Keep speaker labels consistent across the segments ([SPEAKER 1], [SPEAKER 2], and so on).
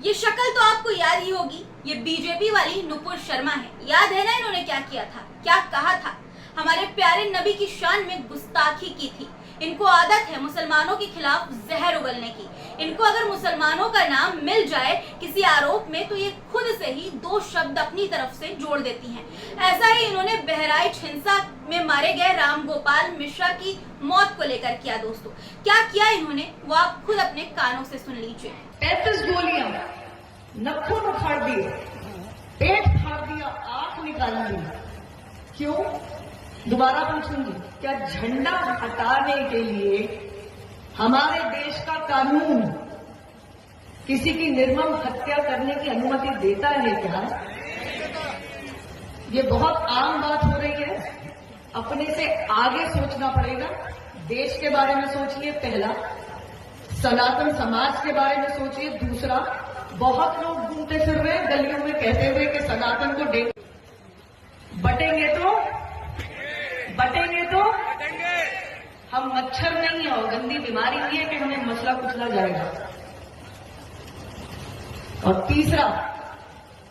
[SPEAKER 1] ये शक्ल तो आपको याद ही होगी, ये बीजेपी वाली नुपुर शर्मा है। याद है ना इन्होंने क्या किया था, क्या कहा था? हमारे प्यारे नबी की शान में गुस्ताखी की थी। इनको आदत है मुसलमानों के खिलाफ जहर उगलने की। इनको अगर मुसलमानों का नाम मिल जाए किसी आरोप में तो ये खुद से ही दो शब्द अपनी तरफ से जोड़ देती हैं। ऐसा ही इन्होंने बहराइच हिंसा में मारे गए राम गोपाल मिश्रा की मौत को लेकर किया। दोस्तों, क्या किया इन्होंने वो आप खुद अपने कानों से सुन लीजिए।
[SPEAKER 2] 35 गोलियां, नखून उखाड़ दिए, पेट फाड़ दिया, आंख निकाल ली। क्यों? दोबारा पूछूंगी, क्या झंडा हटाने के लिए हमारे देश का कानून किसी की निर्मम हत्या करने की अनुमति देता है क्या? ये बहुत आम बात हो रही है। अपने से आगे सोचना पड़ेगा। देश के बारे में सोचिए, पहला। सनातन समाज के बारे में सोचिए, दूसरा। बहुत लोग घूमते फिर रहे गलियों में कहते हुए कि सनातन को बटेंगे तो हम मच्छर नहीं है और गंदी बीमारी नहीं है कि हमें मसला कुचला जाएगा। और तीसरा,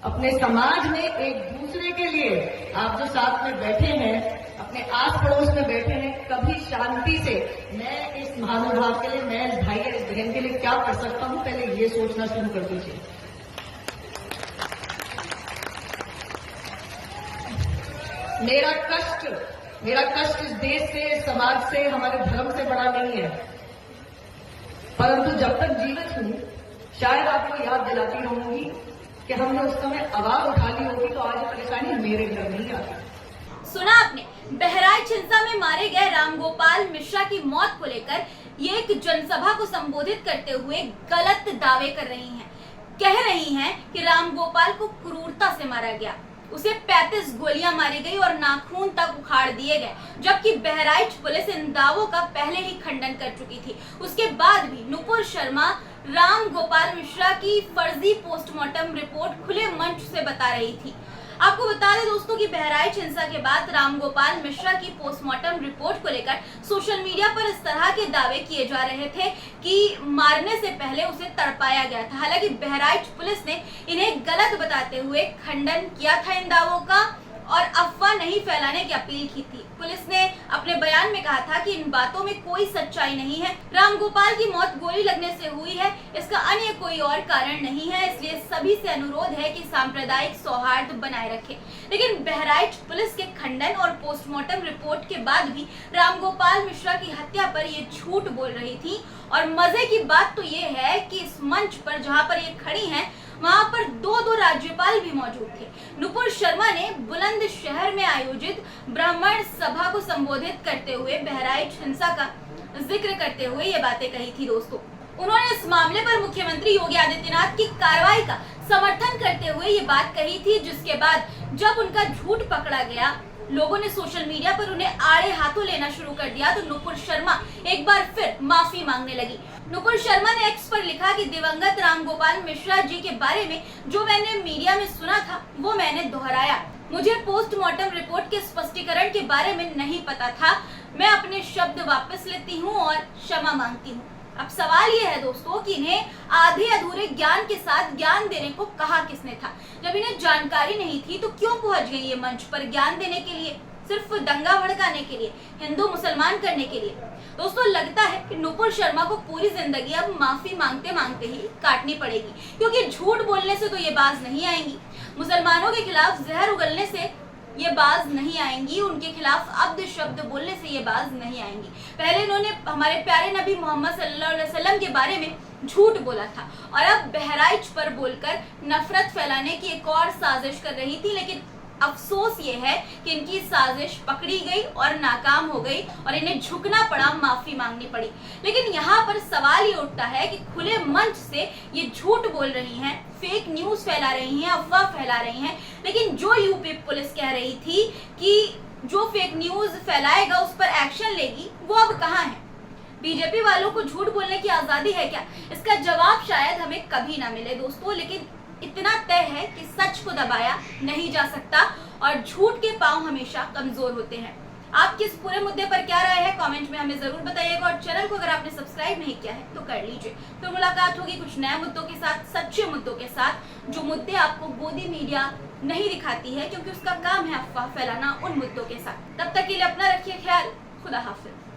[SPEAKER 2] अपने समाज में एक दूसरे के लिए आप जो साथ में बैठे हैं, अपने आस पड़ोस में बैठे हैं, कभी शांति से मैं इस महानुभाव के लिए, मैं इस भाई या इस बहन के लिए क्या कर सकता हूं, पहले ये सोचना शुरू कर दीजिए। मेरा कष्ट इस देश से, इस समाज से, हमारे धर्म से बड़ा नहीं है। परंतु जब तक जीवित हूं, शायद आपको याद दिलाती रहूंगी कि हमने उस समय आवाज उठा ली होगी तो आज परेशानी मेरे घर नहीं आती।
[SPEAKER 1] सुना आपने, बहराइच हिंसा में मारे गए रामगोपाल मिश्रा की मौत को लेकर ये एक जनसभा को संबोधित करते हुए गलत दावे कर रही हैं। कह रही हैं कि रामगोपाल को क्रूरता से मारा गया, उसे 35 गोलियां मारी गई और नाखून तक उखाड़ दिए गए, जबकि बहराइच पुलिस इन दावों का पहले ही खंडन कर चुकी थी। उसके बाद भी नुपुर शर्मा राम गोपाल मिश्रा की फर्जी पोस्टमार्टम रिपोर्ट खुले मंच से बता रही थी। आपको बता दें दोस्तों कि बहराइच हिंसा के बाद राम गोपाल मिश्रा की पोस्टमार्टम रिपोर्ट को लेकर सोशल मीडिया पर इस तरह के दावे किए जा रहे थे कि मारने से पहले उसे तड़पाया गया था। हालांकि बहराइच पुलिस ने इन्हें गलत बताते हुए खंडन किया था इन दावों का और अफवाह नहीं फैलाने की अपील की थी। पुलिस ने अपने बयान में कहा था कि इन बातों में कोई सच्चाई नहीं है। रामगोपाल की मौत गोली लगने से हुई है, इसका अन्य कोई और कारण नहीं है। इसलिए सभी से अनुरोध है कि सांप्रदायिक सौहार्द बनाए रखें। लेकिन बहराइच पुलिस के खंडन और पोस्टमार्टम रिपोर्ट के बाद भी रामगोपाल मिश्रा की हत्या पर ये झूठ बोल रही थी। और मजे की बात तो ये है कि इस मंच पर जहाँ पर ये खड़ी हैं, वहां पर दो राज्यपाल भी मौजूद थे। नुपुर शर्मा ने बुलंदशहर में आयोजित ब्राह्मण सभा को संबोधित करते हुए बहराइच हिंसा का जिक्र करते हुए ये बातें कही थी। दोस्तों, उन्होंने इस मामले पर मुख्यमंत्री योगी आदित्यनाथ की कार्रवाई का समर्थन करते हुए ये बात कही थी, जिसके बाद जब उनका झूठ पकड़ा गया, लोगों ने सोशल मीडिया पर उन्हें आड़े हाथों लेना शुरू कर दिया, तो नुपुर शर्मा एक बार फिर माफी मांगने लगी। नुपुर शर्मा ने एक्स पर लिखा कि दिवंगत रामगोपाल मिश्रा जी के बारे में जो मैंने मीडिया में सुना था वो मैंने दोहराया। मुझे पोस्टमार्टम रिपोर्ट के स्पष्टीकरण के बारे में नहीं पता था। मैं अपने शब्द वापस लेती हूँ और क्षमा मांगती हूँ। अब सवाल ये है दोस्तों कि इन्हें आधे अधूरे ज्ञान के साथ ज्ञान देने को कहा किसने था? जब इन्हें जानकारी नहीं थी तो क्यों पहुंच गई ये मंच पर ज्ञान देने के लिए, सिर्फ दंगा भड़काने के लिए, हिंदू मुसलमान करने के लिए? दोस्तों, लगता है कि नुपुर शर्मा को पूरी जिंदगी अब माफी मांगते मांगते ही काटनी पड़ेगी, क्योंकि झूठ बोलने से तो ये बाज नहीं आएंगी, मुसलमानों के खिलाफ जहर उगलने से ये बाज नहीं आएंगी, उनके खिलाफ अब्द शब्द बोलने से ये बाज नहीं आएंगी। पहले इन्होंने हमारे प्यारे नबी मोहम्मद सल्लल्लाहु अलैहि वसल्लम के बारे में झूठ बोला था और अब बहराइच पर बोलकर नफरत फैलाने की एक और साजिश कर रही थी। लेकिन अफसोस ये है कि इनकी साजिश पकड़ी गई और नाकाम हो गई और इन्हें झुकना पड़ा, माफी मांगनी पड़ी। लेकिन यहाँ पर सवाल ये उठता है कि खुले मंच से ये झूठ बोल रही हैं, फेक न्यूज फैला रही हैं, अफवाह फैला रही हैं, लेकिन जो यूपी पुलिस कह रही थी कि जो फेक न्यूज फैलाएगा उस पर एक्शन लेगी, वो अब कहाँ है? बीजेपी वालों को झूठ बोलने की आजादी है क्या? इसका जवाब शायद हमें कभी ना मिले दोस्तों, लेकिन इतना तय है कि सच को दबाया नहीं जा सकता और झूठ के पांव हमेशा कमजोर होते हैं। आपकी इस पूरे मुद्दे पर क्या राय है कमेंट में हमें जरूर बताइएगा और चैनल को अगर आपने सब्सक्राइब नहीं किया है तो कर लीजिए। तो मुलाकात होगी कुछ नए मुद्दों के साथ, सच्चे मुद्दों के साथ, जो मुद्दे आपको गोदी मीडिया नहीं दिखाती है क्योंकि उसका काम है अफवाह फैलाना उन मुद्दों के साथ। तब तक के लिए अपना रखिए ख्याल। खुदा हाफिज।